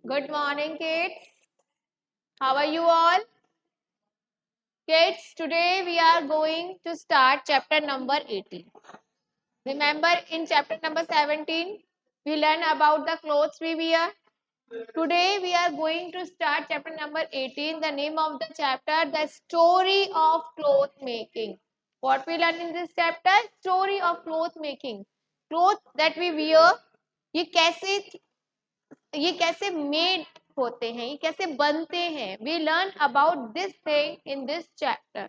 Good morning, kids. How are you all? Kids, today we are going to start chapter number 18. Remember, in chapter number 17, we learned about the clothes we wear. Today we are going to start chapter number 18. The name of the chapter, The Story of Cloth Making. What we learn in this chapter? Story of cloth making. Clothes that we wear, ये कैसे ये कैसे made होते हैं, ये कैसे बनते हैं. We learn about this thing in this chapter,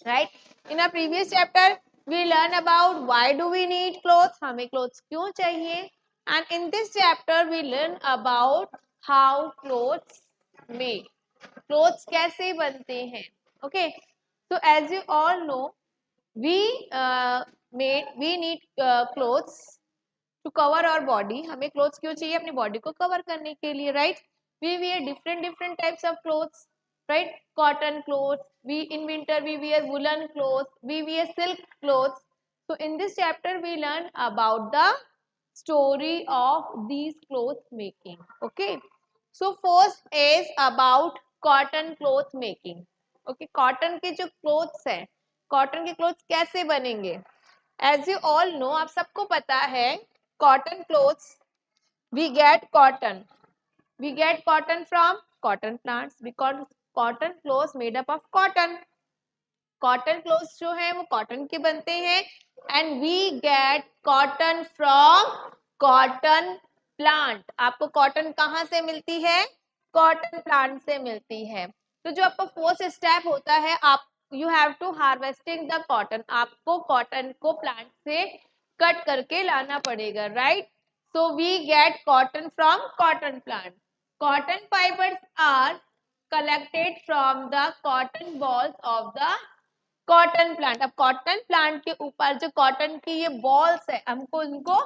right. In a previous chapter we learn about why do we need clothes, हमें क्लोथ्स क्यों चाहिए. And in this chapter we learn about how clothes made, clothes कैसे बनते हैं. Okay, so as you all know, we we need clothes to cover our body. हमें clothes क्यों चाहिए? अपनी बॉडी को कवर करने के लिए, right. We wear different different types of clothes, right. Cotton clothes, we in winter we wear woollen clothes, we wear silk clothes. So in this chapter we learn about the story of these cloth making. Okay, so first is about cotton cloth making. Okay, cotton के जो clothes है, cotton के clothes कैसे बनेंगे? As you all know, आप सबको पता है, cotton clothes, we get cotton from cotton plants, because cotton clothes made up of cotton. Cotton clothes जो है वो कॉटन के बनते हैं. And we get cotton from cotton plant. आपको कॉटन कहाँ से मिलती है? कॉटन प्लांट से मिलती है. तो जो आपका फर्स्ट स्टेप होता है, आप you have to harvesting the cotton. आपको कॉटन को प्लांट से कट करके लाना पड़ेगा, right. So we get cotton from cotton plant. Cotton fibres are collected from the cotton balls of the cotton plant. अब कॉटन प्लांट के ऊपर जो कॉटन की ये बॉल्स है, हमको इनको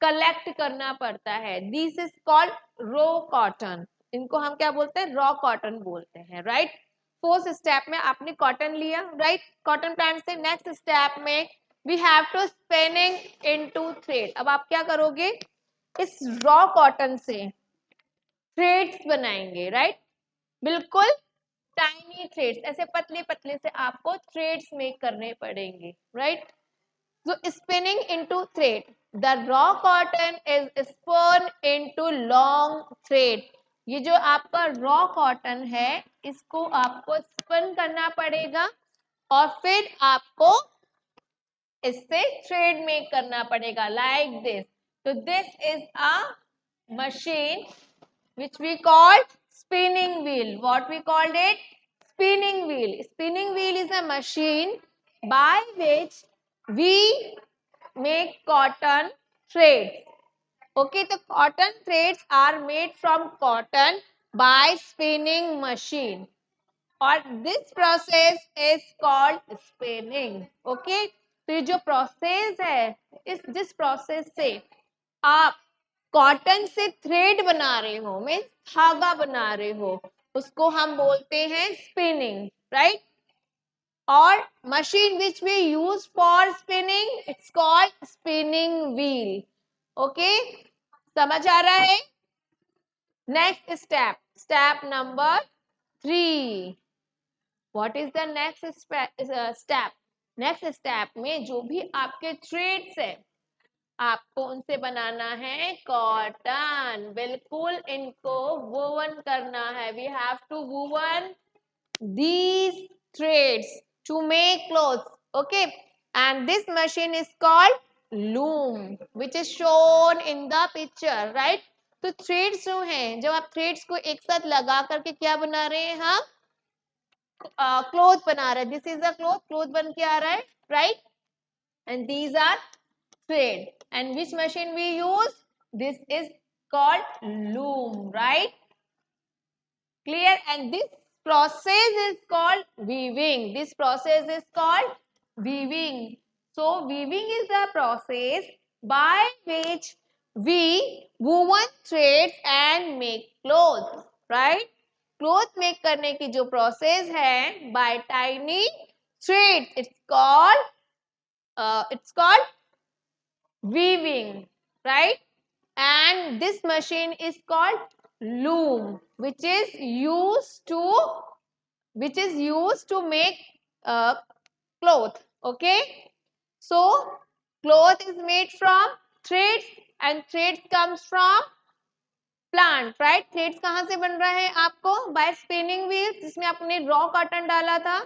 कलेक्ट करना पड़ता है. This is called raw cotton. इनको हम क्या बोलते हैं? रॉ कॉटन बोलते हैं, राइट. फोर्थ स्टेप में आपने कॉटन लिया, राइट, कॉटन प्लांट से. नेक्स्ट स्टेप में we have to spinning into thread. अब आप क्या करोगे? इस रॉ कॉटन से थ्रेड्स बनाएंगे, राइट. बिल्कुल टाइनी थ्रेड्स, ऐसे पतले पतले से आपको थ्रेड्स मेक करने पड़ेंगे, right. So spinning into thread, the raw cotton is spun into long thread. ये जो आपका रॉ कॉटन है, इसको आपको स्पिन करना पड़ेगा और फिर आपको इससे थ्रेड मेक करना पड़ेगा, लाइक दिस. तो this is a machine which we called spinning wheel. What we called it? Spinning wheel. Spinning wheel is a machine by which we make cotton threads. Okay, the cotton threads are made from cotton by spinning machine, or this process is called spinning. Okay, तो ये जो process है, इस जिस process से आप cotton से thread बना रहे हो, मीन्स धागा बना रहे हो, उसको हम बोलते हैं स्पिनिंग, राइट. और machine which we use for spinning, it's called spinning wheel. Okay, समझ आ रहा है? Next step, step number 3. What is the next step? Next step में जो भी आपके थ्रेड्स है, आपको उनसे बनाना है कॉटन. बिल्कुल इनको वोवन करना है. We have to woven these threads to make clothes. Okay, and this machine is called loom, which is shown in the picture, right. तो threads जो हैं, जब आप threads को एक साथ लगा करके क्या बना रहे हैं? हम क्लोथ बना रहे हैं. This is a cloth, cloth बन के आ रहा है, right. And these are thread. And which machine we use? This is called loom, right. Clear? And this process is called weaving. This process is called weaving. So weaving is the process by which we woven threads and make clothes, right. Cloth make करने की जो process है, by tiny thread, it's called weaving, right. And this machine is called loom, which is used to make cloth. Okay, so cloth is made from threads and threads comes from plant, right. Threads कहाँ से बन रहा है आपको? Bye spinning wheel, जिसमें आपने raw cotton डाला था,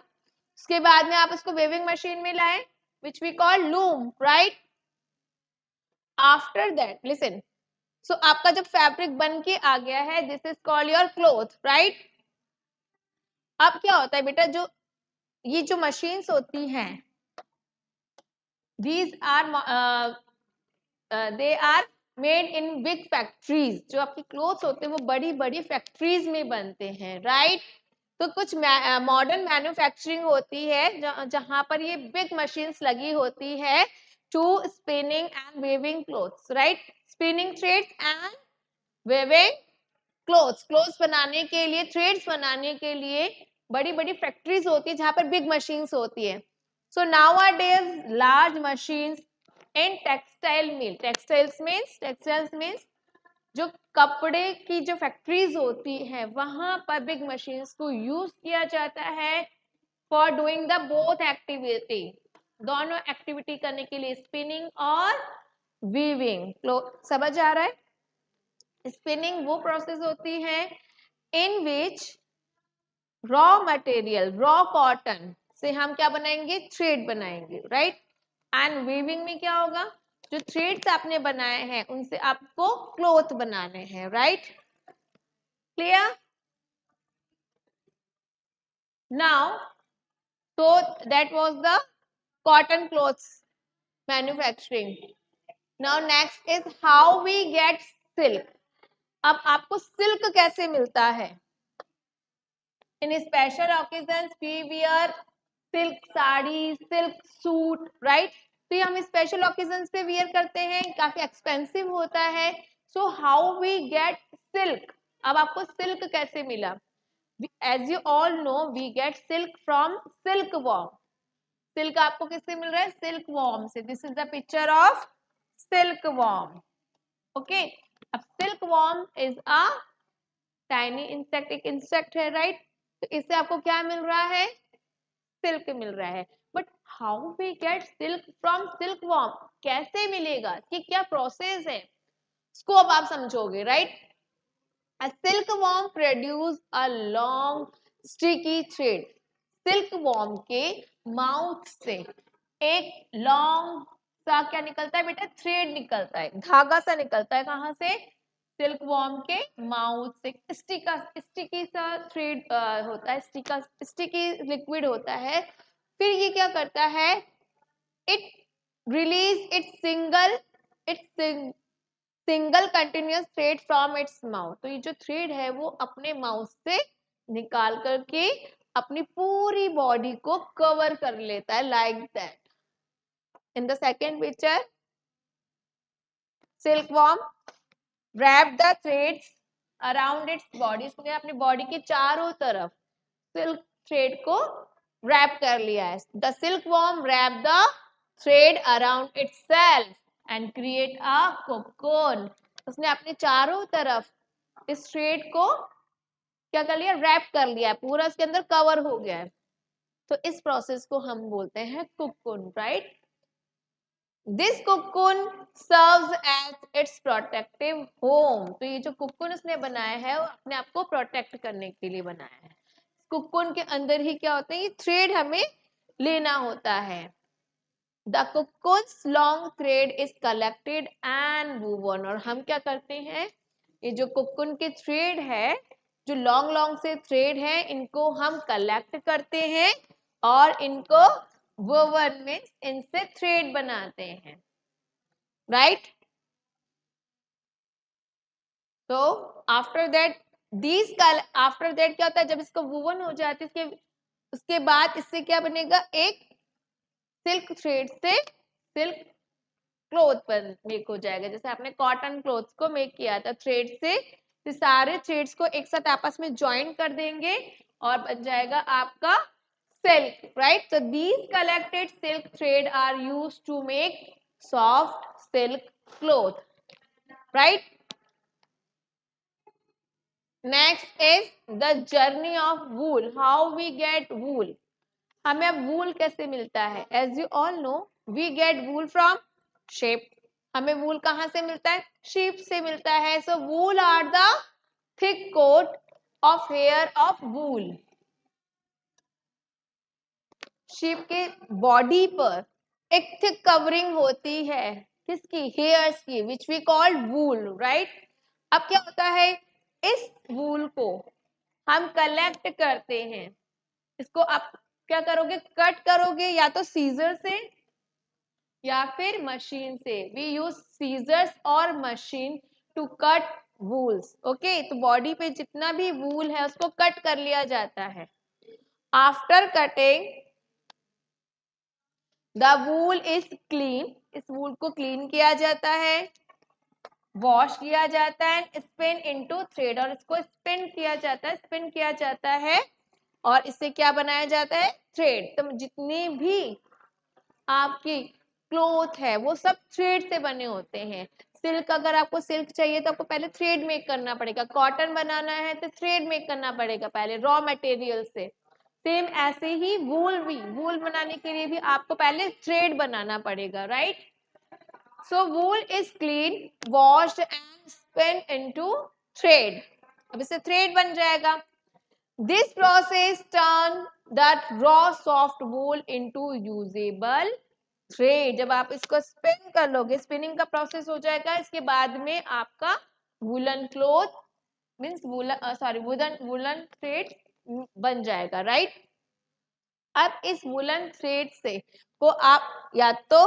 उसके बाद में आप उसको वेविंग मशीन में लाए, which we call loom, right. After that listen, so आपका जब फैब्रिक बन के आ गया है, this is called your cloth, right. अब क्या होता है बेटा, जो ये जो मशीन्स होती हैं, these are they are made in big factories. जो आपकी क्लोथ्स होते हैं वो बड़ी बड़ी फैक्ट्रीज में बनते हैं, राइट. तो कुछ मॉडर्न मैन्युफैक्चरिंग होती है जहां पर ये बिग मशीन्स लगी होती है to spinning and weaving clothes, right. Spinning threads and weaving clothes. Clothes बनाने के लिए, थ्रेड्स बनाने के लिए बड़ी बड़ी फैक्ट्रीज होती है जहां पर बिग मशीन्स होती है. So nowadays large machines in textile mill. Textiles means जो कपड़े की जो फैक्ट्रीज होती है वहां पर बिग मशीन्स को यूज किया जाता है for doing the both activity. दोनों एक्टिविटी करने के लिए, स्पिनिंग और वीविंग. समझ आ रहा है? स्पिनिंग वो प्रोसेस होती है इन विच रॉ मटेरियल, रॉ कॉटन से हम क्या बनाएंगे? थ्रेड बनाएंगे, राइट. एंड वीविंग में क्या होगा? जो थ्रेड्स आपने बनाए हैं उनसे आपको क्लोथ बनाने हैं, right. Clear? Now, so that was the cotton clothes manufacturing. Now next is how we get silk. अब आपको सिल्क कैसे मिलता है? In special occasions we wear silk sari, silk suit, right. तो ये हम स्पेशल ओकेजन्स पे वियर करते हैं, काफी एक्सपेंसिव होता है. So how we get silk. अब आपको सिल्क कैसे मिला? As you all know, we get silk from silk worm. Silk आपको किससे मिल रहा है? सिल्क वॉर्म से. This is the picture of silk worm. Okay, अब silk worm is a tiny insect, एक इंसेक्ट है, राइट. तो इससे आपको क्या मिल रहा है? सिल्क मिल रहा है. But how we get silk from silk worm? कैसे मिलेगा, कि क्या प्रोसेस है, इसको अब आप समझोगे, right. A silkworm produce a long sticky thread. Silkworm के माउथ से एक लॉन्ग सा क्या निकलता है बेटा? थ्रेड निकलता है, धागा सा निकलता है. कहां से? सिल्कवॉर्म के माउथ से. स्टिकी सा थ्रेड होता है, स्टिकी लिक्विड होता है. फिर ये क्या करता है? It release it's single continuous thread from its mouth. तो ये जो थ्रेड है वो अपने माउथ से निकाल करके अपनी पूरी बॉडी को कवर कर लेता है, like that. In the second picture, silkworm wrap the threads around its body. इसने अपनी बॉडी के चारों तरफ सिल्क थ्रेड को रैप कर लिया है. The silkworm wrap the thread around itself and create a cocoon. उसने अपने चारों तरफ इस थ्रेड को क्या कर लिया? रैप कर लिया है, पूरा इसके अंदर कवर हो गया है. तो इस प्रोसेस को हम बोलते हैं cocoon, right. This cocoon serves as its protective home. तो ये जो cocoon उसने बनाया है वो अपने आप को प्रोटेक्ट करने के लिए बनाया है. cocoon के अंदर ही क्या होता है? ये थ्रेड हमें लेना होता है. The cocoon's long thread is collected and woven. और हम क्या करते हैं? ये जो cocoon के थ्रेड है, जो लॉन्ग लॉन्ग से थ्रेड है, इनको हम कलेक्ट करते हैं और इनको woven में इनसे थ्रेड बनाते हैं, राइट. तो आफ्टर दैट क्या होता है? जब इसको वुवन हो जाती है, उसके बाद इससे क्या बनेगा? एक सिल्क थ्रेड से सिल्क क्लोथ पर मेक हो जाएगा. जैसे आपने कॉटन क्लोथ को मेक किया था थ्रेड से, तो सारे थ्रेड्स को एक साथ आपस में ज्वाइन कर देंगे और बन जाएगा आपका silk, right. So these collected silk thread are used to make soft silk cloth, right. Next is the journey of wool, how we get wool. हमें अब वूल कैसे मिलता है? As you all know we get wool from sheep. हमें wool कहाँ से मिलता है? शीप से मिलता है। So wool are the thick coat of hair of wool. Sheep के बॉडी पर एक थिक कवरिंग होती है, किसकी? हेयर्स की, which we call wool, right. अब क्या होता है, इस वूल को हम कलेक्ट करते हैं। इसको आप क्या करोगे? कट करोगे, या तो सीजर से या फिर मशीन से। वी यूज सीजर्स और machine to cut wools. Okay, तो बॉडी पे जितना भी वूल है उसको कट कर लिया जाता है। After cutting the wool is clean, इस वूल को क्लीन किया जाता है, वॉश किया जाता है, स्पिन इनटू थ्रेड, और इसको स्पिन किया जाता है, स्पिन किया जाता है, और इससे क्या बनाया जाता है? थ्रेड। तो जितनी भी आपकी क्लोथ है वो सब थ्रेड से बने होते हैं। सिल्क, अगर आपको सिल्क चाहिए तो आपको पहले थ्रेड मेक करना पड़ेगा। कॉटन बनाना है तो थ्रेड मेक करना पड़ेगा पहले रॉ मटेरियल से। सेम ऐसे ही वूल भी, वूल बनाने के लिए भी आपको पहले थ्रेड बनाना पड़ेगा, right. So wool is clean, washed and spin into thread. अब इससे थ्रेड बन जाएगा। This process turn that raw soft wool into usable thread. जब आप इसको स्पिन कर लोगे, स्पिनिंग का प्रोसेस हो जाएगा, इसके बाद में आपका woollen cloth means woollen thread बन जाएगा, राइट। अब इस वूलन थ्रेड से को आप या तो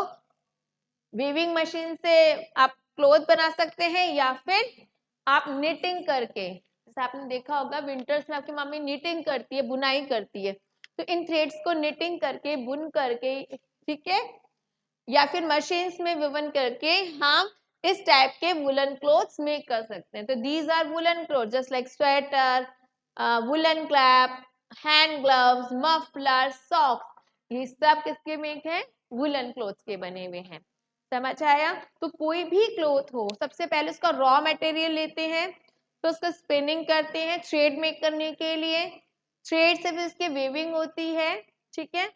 वीविंग मशीन से आप क्लोथ बना सकते हैं, या फिर आप निटिंग करके, जैसे आपने देखा होगा विंटर्स में आपकी मम्मी निटिंग करती है, बुनाई करती है, तो इन थ्रेड्स को निटिंग करके, बुन करके, ठीक है, या फिर मशीन्स में विवन करके हम इस टाइप के वुलन क्लोथ्स मेक कर सकते हैं। तो these are woollen cloth just like sweater, woollen clap, hand gloves, muffler, socks, ये सब किसके मेक है? वुलन क्लोथ्स के बने हुए हैं। समझ आया? तो कोई भी क्लोथ हो, सबसे पहले उसका रॉ मटेरियल लेते हैं, तो उसका स्पिनिंग करते हैं थ्रेड मेक करने के लिए, थ्रेड से फिर उसकी वीविंग होती है, ठीक है।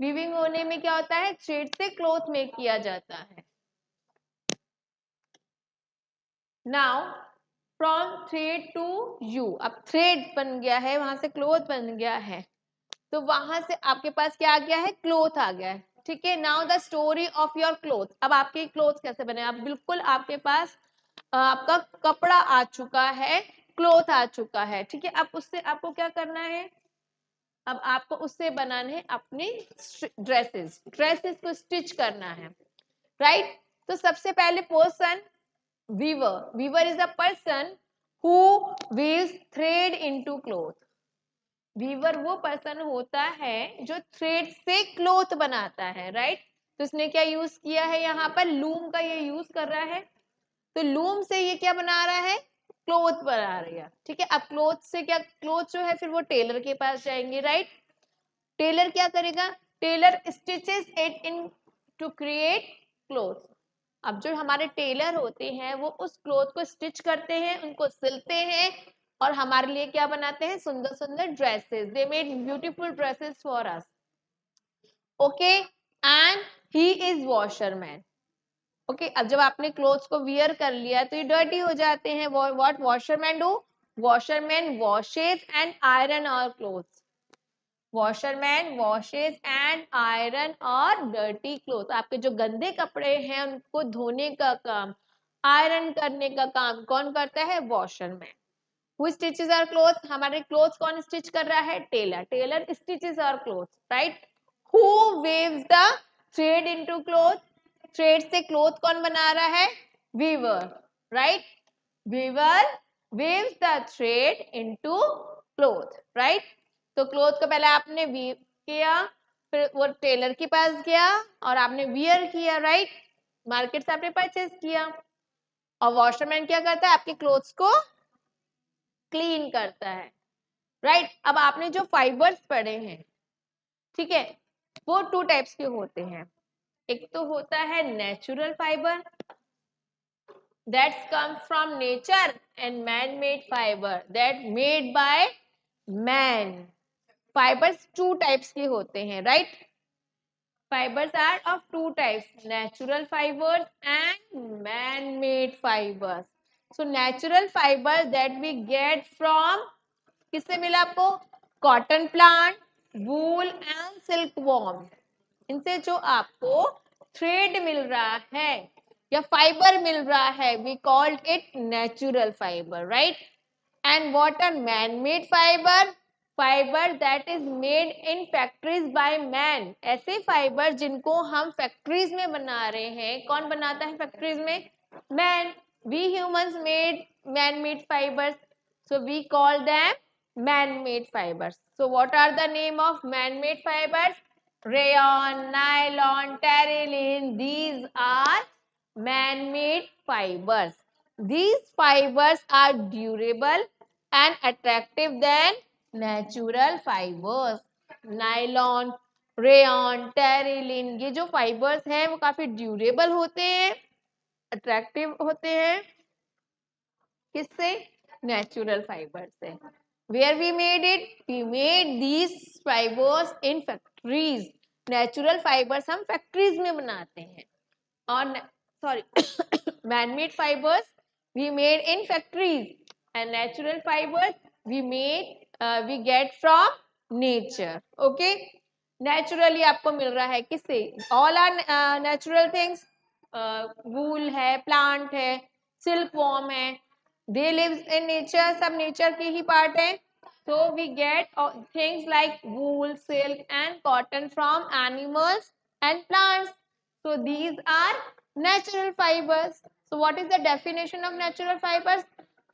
वीविंग होने में क्या होता है? थ्रेड से क्लॉथ मेक किया जाता है। Now from thread to you, अब थ्रेड बन गया है, वहां से क्लॉथ बन गया है, तो वहां से आपके पास क्या आ गया है? क्लॉथ आ गया है, ठीक है। Now the story of your cloth. अब आपके क्लॉथ कैसे बने? आप बिल्कुल आपके पास आपका कपड़ा आ चुका है, क्लॉथ आ चुका है, ठीक है। अब उससे आपको क्या करना है? अब आपको उससे बनाने हैं अपनी ड्रेसेस, ड्रेसेस को स्टिच करना है, राइट। तो सबसे पहले person weaver, weaver is a person who weaves thread into cloth. Weaver वो पर्सन होता है जो थ्रेड से क्लॉथ बनाता है, राइट। तो इसने क्या यूज किया है? यहाँ पर लूम का ये यूज कर रहा है, तो लूम से ये क्या बना रहा है? क्लॉथ बना रही है, ठीक है। अब क्लॉथ से क्या, क्लॉथ जो है फिर वो टेलर के पास जाएंगे, राइट। टेलर क्या करेगा? Tailor stitches it into create cloth. अब जो हमारे टेलर होते हैं वो उस क्लोथ को स्टिच करते हैं, उनको सिलते हैं, और हमारे लिए क्या बनाते हैं? सुंदर सुंदर dresses. They made beautiful dresses for us, okay. And he is washerman, okay. अब जब आपने क्लोथ्स को वियर कर लिया तो ये डर्टी हो जाते हैं, what washerman do? Washerman washes and iron our clothes. Washerman washes and iron our dirty cloth. आपके जो गंदे कपड़े हैं उनको धोने का काम, आयरन करने का काम कौन करता है? Washerman. Who stitches our cloth? हमारे क्लोथ कौन स्टिच कर रहा है? Tailor. Tailor stitches our cloth, right. Who weaves the thread into cloth? Thread से क्लोथ कौन बना रहा है? Weaver, right. Weaver weaves the thread into cloth, right. तो क्लोथ को पहले आपने वीव किया, फिर वो टेलर के पास गया और आपने वियर किया, राइट। मार्केट से आपने परचेज किया। और वॉशरमैन क्या करता है? आपके क्लोथ्स को क्लीन करता है, राइट। अब आपने जो फाइबर्स पढ़े हैं, ठीक है, वो टू टाइप्स के होते हैं। एक तो होता है natural fibre, That's come from nature, and man-made fiber that made by man. Fibers two types के होते हैं, right? Fibers are of two types, natural fibers and man-made fibers. So natural fibers that we get from, किससे मिला आपको? Cotton plant, wool and silk worm. इनसे जो आपको thread मिल रहा है या फाइबर मिल रहा है, we called it natural fibre, right? And what are man made fibre? Fibre that is made in factories by man. ऐसे फाइबर जिनको हम फैक्ट्रीज में बना रहे हैं. कौन बनाता है फैक्ट्रीज में? Man. We humans made man made fibres, so we call them man-made fibers. So what are the name of man-made fibers? Rayon, nylon, terylene. These are man-made fibers. These fibers are durable and attractive than natural fibers. Nylon, rayon, terylene, ये जो fibers हैं वो काफी durable होते हैं, attractive होते हैं. किससे? नेचुरल फाइबर से. Where we made it? We made these fibres in factories. Natural fibres हम फैक्ट्रीज में बनाते हैं. और sorry, manmade fibres we made in factories and natural fibres we get from nature. Okay, naturally आपको मिल रहा है किससे? All are natural things. Wool है, प्लांट है, सिल्क वॉर्म है. दे लिव्स इन नेचर, सब नेचर की ही पार्ट है. So we get things like wool, silk and cotton from animals and plants. So these are natural fibers. So what is the definition of natural fibers?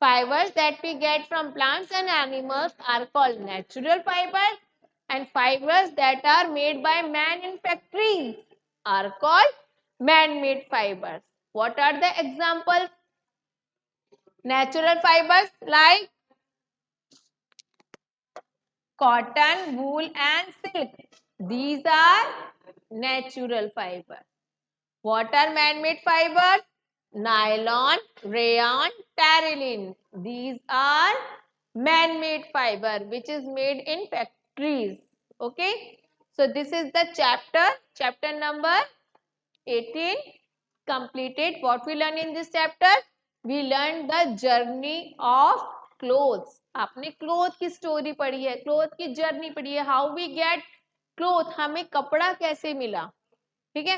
Fibers that we get from plants and animals are called natural fibers, and fibers that are made by man in factories are called man-made fibers. What are the examples? Natural fibers like cotton, wool and silk. These are natural fibers. What are man-made fibers? Nylon, rayon, terylene. These are man-made fiber which is made in factories. Okay. So this is the chapter number 18 completed. What we learn in this chapter? We learned the journey of clothes. आपने cloth की story पढ़ी है, cloth की journey पढ़ी है. How we get cloth, हमें कपड़ा कैसे मिला. ठीक है.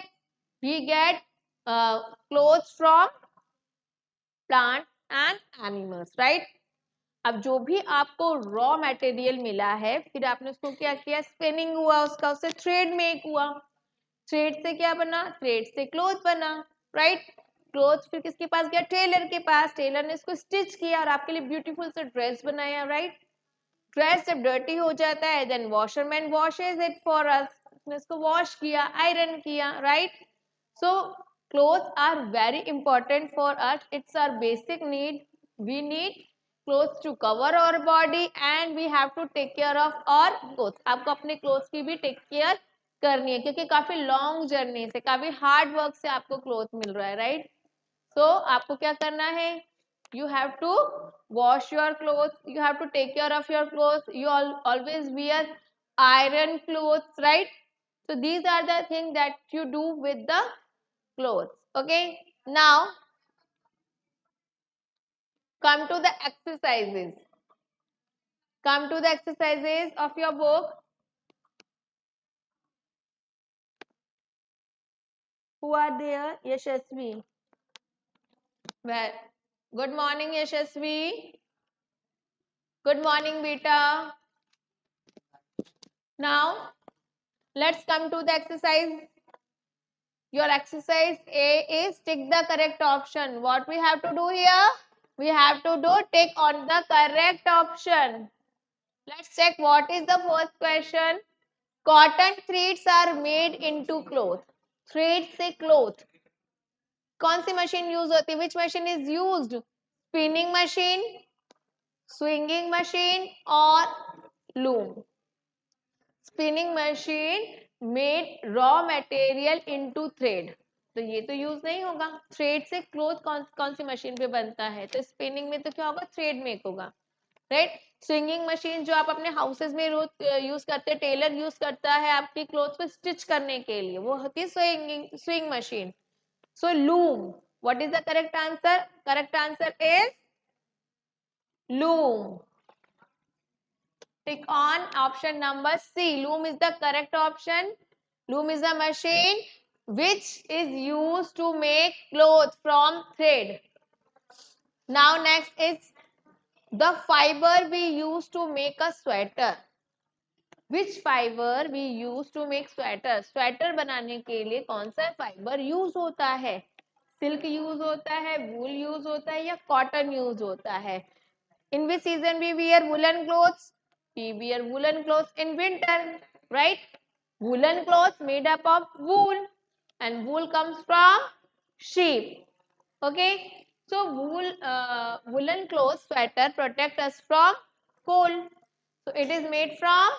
We get cloth from plant and animals, right. अब जो भी आपको रॉ मटेरियल मिला है, फिर आपने उसको क्या किया? स्पिनिंग हुआ उसका, उससे थ्रेड मेक हुआ. थ्रेड से क्या बना? थ्रेड से क्लोथ बना, राइट. क्लोथ फिर किसके पास गया? टेलर के पास. टेलर ने इसको स्टिच किया और आपके लिए ब्यूटीफुल से ड्रेस बनाया, राइट. ड्रेस जब डर्टी हो जाता है, then washerman washes it for us. उसने इसको वॉश किया, आयरन किया, right. So clothes are very important for us. It's our basic need. We need clothes to cover our body and we have to take care of our clothes. आपको अपने clothes की भी take care करनी है क्योंकि काफी long journey से, काफी हार्ड वर्क से आपको क्लोथ मिल रहा है, राइट. सो आपको क्या करना है? You have to wash your clothes, you have to take care of your clothes, you always wear iron clothes, right. So these are the things that you do with the clothes. Okay, now come to the exercises. Come to the exercises of your book. Who are there? Yashasvi. Well, good morning Yashasvi. Good morning beta. Now let's come to the exercise. Your exercise A is tick the correct option. What we have to do here? We have to do tick on the correct option. Let's check what is the first question. Cotton threads are made into cloth. Thread से cloth. कौन सी machine use होती है? Which machine is used? Spinning machine, swinging machine or loom? Spinning machine made raw material into thread. तो ये तो use नहीं होगा। Thread से क्लोथ कौन सी मशीन पे बनता है, तो स्पिनिंग में तो क्या होगा, थ्रेड मेक होगा, राइट। स्विंगिंग मशीन जो आप अपने हाउसेज में रोज यूज करते हैं, टेलर यूज करता है आपकी क्लोथ को स्टिच करने के लिए, वो होती है swing machine. So loom, what is the correct answer? Correct answer is loom. Tick on option number C. Loom is the correct option. Loom is a machine which is used to make clothes from thread. Now next is the fiber we use to make a sweater. Which fiber we use to make sweater? Sweater बनाने के लिए कौन सा fibre use होता है? Silk use होता है, वूल use होता है, या कॉटन यूज होता है? In which season we wear woolen clothes? We wear woolen clothes in winter, right? Woolen clothes made up of wool, and wool comes from sheep. Okay, so woolen clothes sweater protect us from cold. So it is made from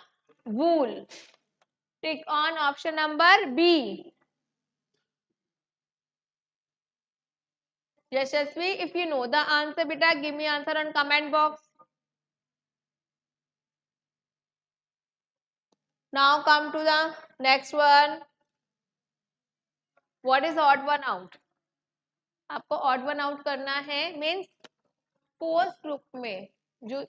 wool. Tick on option number B. Yashasvi, if you know the answer, beta, give me answer on comment box. Now come to the next one. What is odd one out? आपको odd one out करना है, means post group में जो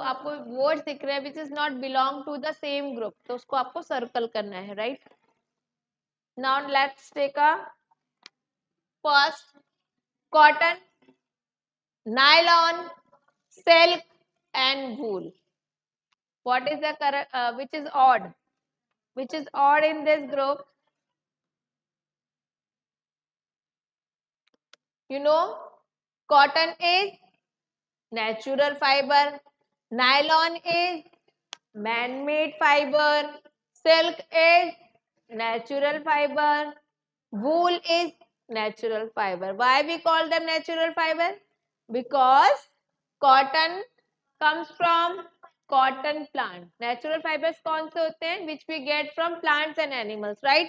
आपको word दिख रहा है which is not belong to the same group, तो उसको आपको सर्कल करना है, right? Now let's take a first cotton, nylon, silk and wool. What is the correct, which is odd? Which is odd in this group? You know, cotton is natural fiber, nylon is man-made fiber, silk is natural fiber, wool is natural fiber. Why we call them natural fiber? Because cotton comes from cotton plant. Natural fibers कौन से होते हैं? Which we get from plants and animals, right?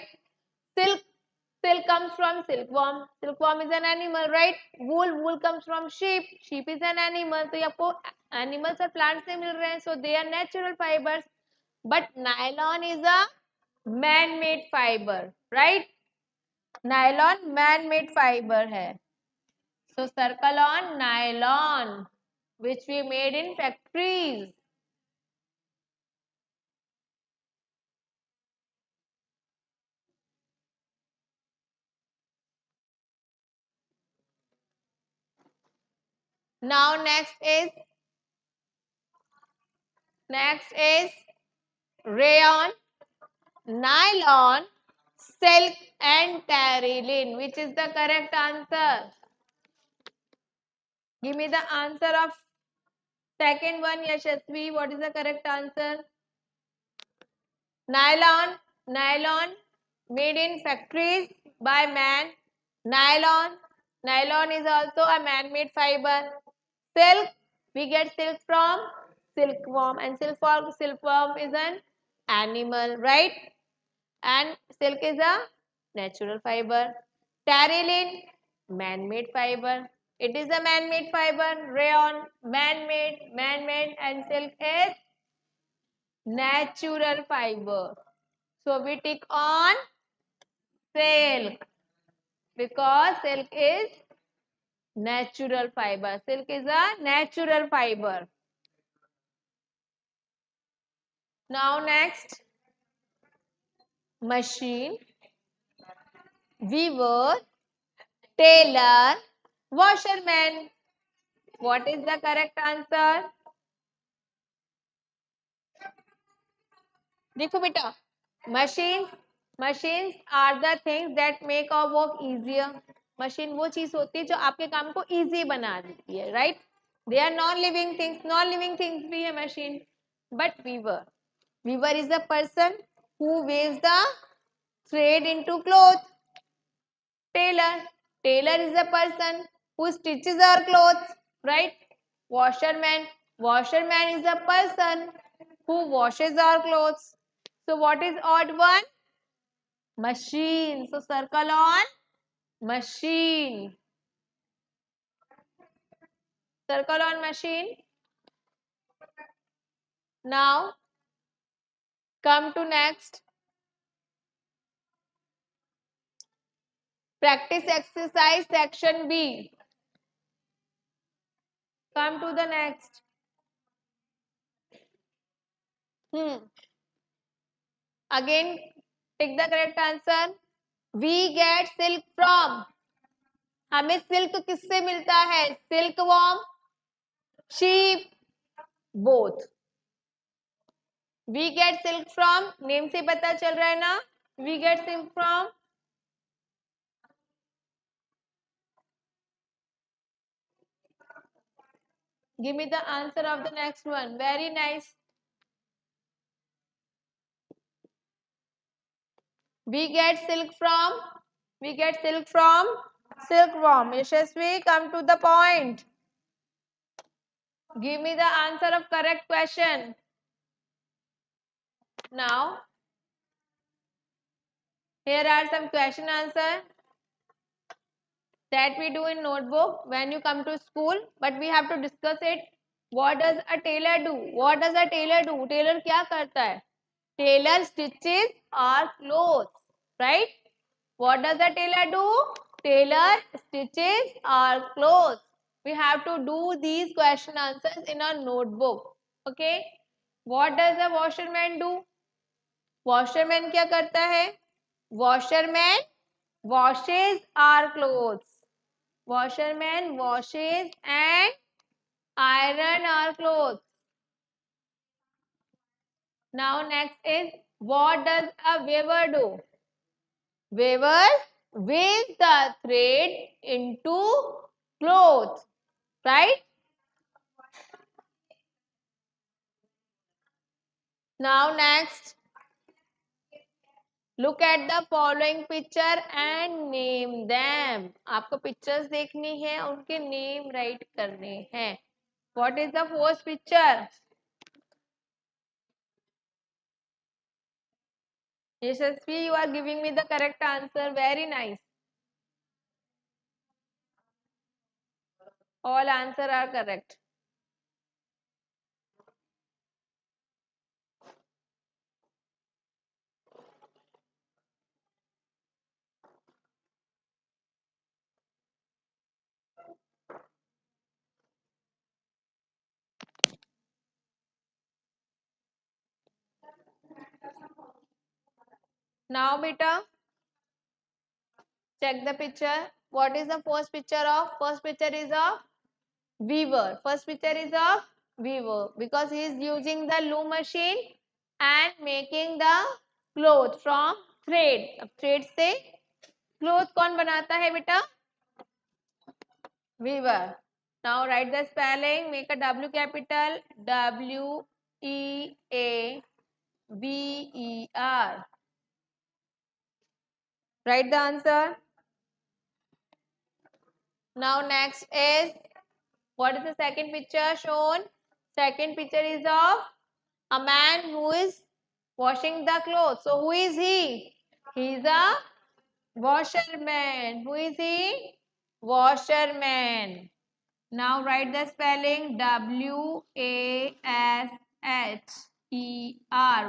Silk comes from silkworm. Silkworm is an animal, right? Wool comes from sheep. Sheep is an animal. तो ये आपको animals और plants से मिल रहे हैं. So they are natural fibers. But nylon is a man-made fiber, right? Nylon man-made fiber है. So circle on nylon, which we made in factories. Now next is rayon, nylon, silk and terylene. Which is the correct answer? Give me the answer of second one, Yashasvi. What is the correct answer? Nylon made in factories by man. Nylon is also a man-made fiber. Silk, we get silk from silkworm, and silkworm is an animal, right? And silk is a natural fiber. Terylene, man-made fiber. It is a man-made fiber. Rayon, man-made, and silk is natural fiber. So we tick on silk because silk is natural fiber. Silk is a natural fiber. Now next, machine, weaver, tailor, washerman. What is the correct answer? देखो बेटा, machines are the things that make our work easier. Machine वो चीज होती है जो आपके काम को easy बना देती है, right? They are non-living things. Non-living things भी है machine. But weaver is the person who weaves the thread into cloth. Tailor is the person who stitches our clothes, right? Washerman is the person who washes our clothes. So what is odd one? Machine. So circle on machine. Circle on machine. Now come to next. Practice exercise section B. Come to the next. Again, take the correct answer. We get silk from. हमें silk किससे मिलता है? Silk worm, sheep, both. We get silk from, name से पता चल रहा है ना. We get silk from. Give me the answer of the next one. Very nice. We get silk from. We get silk from silkworm. Yashasvi, come to the point. Give me the answer of correct question. Now, here are some question answer that we do in notebook when you come to school. But we have to discuss it. What does a tailor do? What does a tailor do? Tailor क्या करता है? Tailor stitches our clothes, right? What does a tailor do? Tailor stitches our clothes. We have to do these question answers in our notebook. Okay? What does a washerman do? Washerman क्या करता है? Washerman washes our clothes. Washerman washes and iron our clothes. Now next is, what does a weaver do? Weaver weaves the thread into clothes, right? Now next, look at the following picture and name them. आपको pictures देखनी है, उनके name write करने हैं. What is the first picture? Yashasvi, you are giving me the correct answer. Very nice. All answers are correct. Now, beta, check the picture. What is the first picture of? First picture is of weaver. First picture is of weaver because he is using the loom machine and making the cloth from thread. अब thread से cloth कौन बनाता है बेटा? Weaver. Now write the spelling. Make a W capital. WEAVER. Write the answer. Now next is, what is the second picture shown? Second picture is of a man who is washing the clothes. So who is he? He is a washerman. Who is he? Washerman. Now write the spelling. WASHER.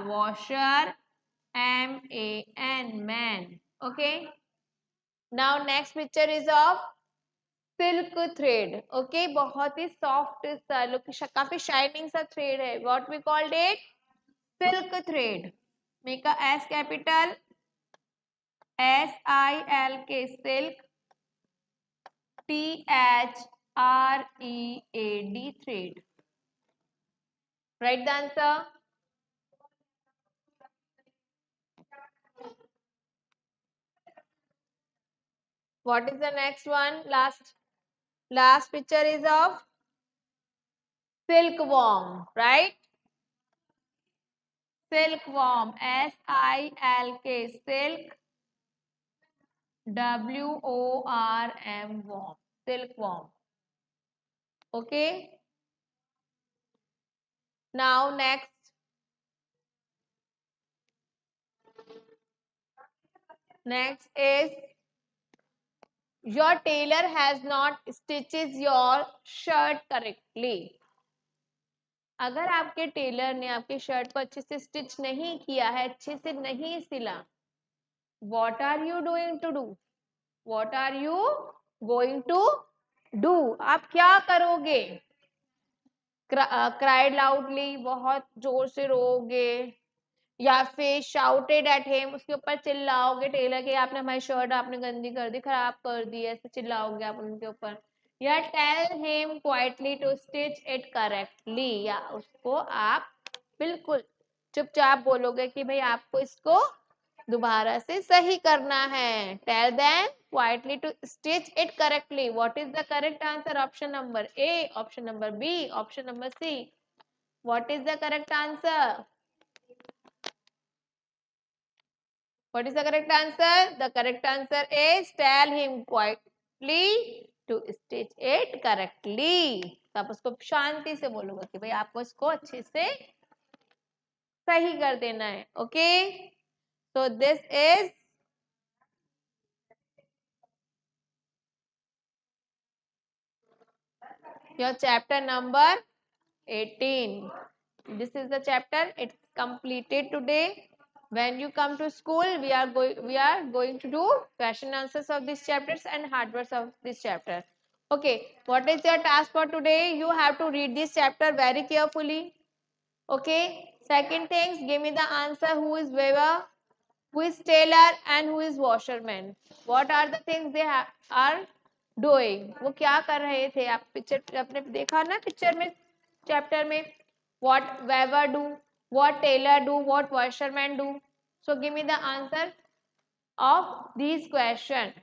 Washer. MAN. Man. Okay. Now next picture is of silk thread. Okay, बहुत ही soft सा look, काफी shining सा thread है. What we called it? Silk thread. Make a S capital. SILK. Silk. THREAD. Thread. Write the answer. What is the next one? Last picture is of silkworm, right? Silkworm. SILK. Silk. WORM. Worm. Silkworm. Okay. Now next is your tailor has not stitches your shirt correctly. अगर आपके Taylor ने आपके shirt को अच्छे से stitch नहीं किया है, अच्छे से नहीं सिला, what are you doing to do? What are you going to do? आप क्या करोगे? क्राइड लाउडली, बहुत जोर से रोओगे, या फिर शाउटेड एट हिम, उसके ऊपर चिल्लाओगे टेलर के, आपने हमारी शर्ट आपने गंदी कर दी, खराब कर दी, ऐसे चिल्लाओगे आप उनके ऊपर। या tell him quietly to stitch it correctly, या उसको आप बिल्कुल चुपचाप बोलोगे कि भाई आपको इसको दोबारा से सही करना है। Tell them quietly to stitch it correctly. What is the correct answer? Option number A, option number B, option number C. What is the correct answer? What is the correct answer? The correct answer is tell him quietly to stitch it correctly. तो आप उसको शांति से बोलोगे कि भाई आपको इसको अच्छे से सही कर देना है। Okay, so this is your chapter number 18. This is the chapter. It's completed today. When you come to school, we are going to do question answers of these chapters and hard words of this chapter. Okay, what is your task for today? You have to read this chapter very carefully. Okay. Second things, give me the answer. Who is weaver, who is tailor, and who is washerman? What are the things they are doing? वो क्या कर रहे थे? आप picture आपने देखा ना picture में, चैप्टर में? What weaver do, what tailor do, what washerman do? So give me the answer of these question.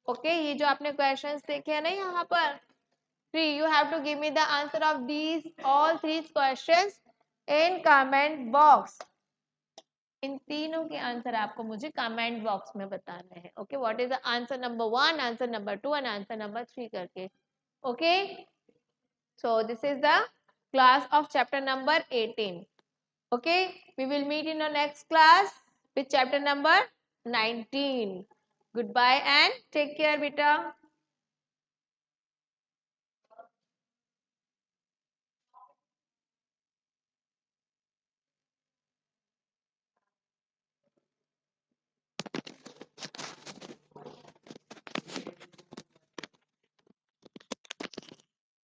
Okay, ये जो आपने questions देखे हैं ना यहाँ पर, Shree, you have to give me the answer of these all three questions in comment box. इन तीनों के आंसर आपको मुझे कमेंट बॉक्स में बताना है। Okay, what is the answer number 1, answer number 2 and answer number 3 करके। Okay, so this is the class of chapter number 18. Okay, we will meet in the next class with chapter number 19. Goodbye and take care बेटा।